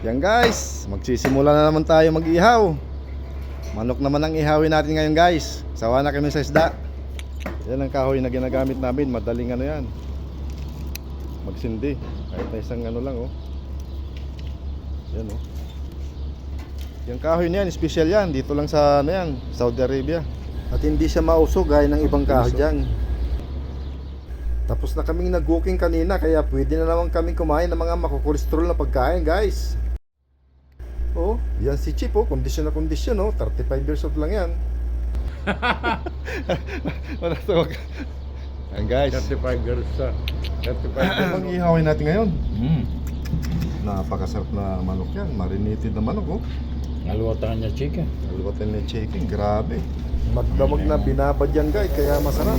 Yan guys, magsisimula na naman tayo mag-ihaw. Manok naman ang ihawin natin ngayon guys. Sawa na kami sa isda. Yan ang kahoy na ginagamit namin. Madaling ano yan, magsindi. Kahit na isang ano lang oh. Yan oh. Yung kahoy niyan, special yan. Dito lang sa ano yan, Saudi Arabia. At hindi siya mausog gaya ng ibang kahoy dyan. Tapos na kaming nag-cooking kanina, kaya pwede na naman kaming kumain ng mga makukolesterol na pagkain guys. Oh, yan si Chip oh, kondisyon na kondisyon oh, 35 years old lang yan. Wala tawag. Yan guys, 35 years sa 35 years. ang ihawin natin ngayon. Napakasarap na manok yan, marinated na manok oh. Naluwatan niya chicken. Aluwatan na chicken, grabe. Magdamag na binabad yan guys, kaya masarap.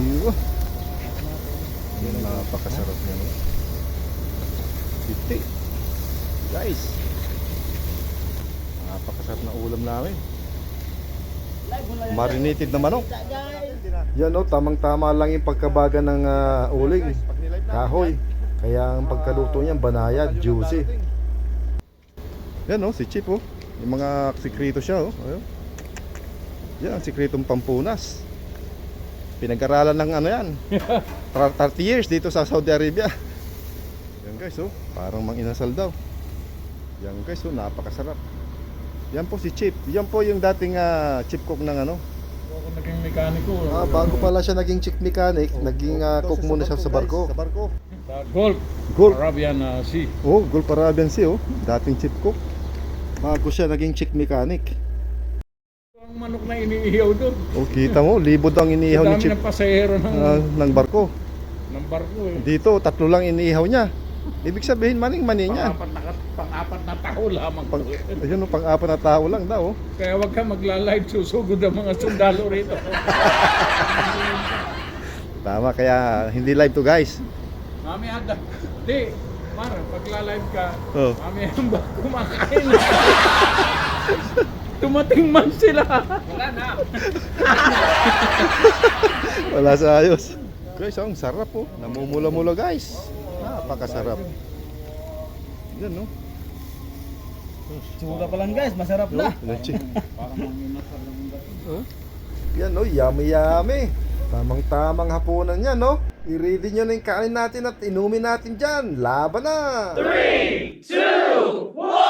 Yan, napakasarap yan oh. 50 guys, napakasarap na ulam namin. Marinated na manok. Yan oh, tamang tama lang yung pagkabaga ng uling kahoy. Kaya ang pagkaluto niyan banayad, juicy. Yan oh, si Chip oh. Yung mga sikreto siya oh. Ayun. Yan ang sikretong pampunas. Pinag-aralan ng ano yan 30 years dito sa Saudi Arabia. Yan guys oh, parang mang inasal daw. Yan guys oh, napakasarap. Yan po si Chip. Yan po yung dating chip cook ng ano. Ako naging mekaniko. Bago pala siya naging chief mechanic, naging cook muna siya sa barko. Sa barko. Sa Gulf. Gulf. Arabian Sea. Oh, Gulf Arabian Sea oh. Dating chief cook. Bago siya naging chief mechanic. Ang manok na iniihaw doon. Oh, kita mo, libod ang iniihaw ni Dami Chip ng pasahero ng barko. ng barko eh. Dito, 3 lang iniihaw niya. Ibig sabihin, maning-mani niya. Pang-apat na tao lamang. Ayun, pang-apat na tao lang daw. Oh. Kaya wag ka magla-live, susugod ang mga sundalo rito. Tama, kaya hindi live to guys. Mami ada. Di, Mar, pagla-live ka, Oh. mami ang ba kumakain na. Tumating man sila. Wala na. Wala sa ayos. Guys, ang sarap oh. Namumula-mula guys. Napakasarap. Yan no. Suga pa lang guys, masarap na. Para manginasal lang Oh. Yan no, yummy. Tamang-tamang hapunan yan no. I-ready nyo na yung kanin natin at inumin natin dyan. Laban na! 3, 2, 1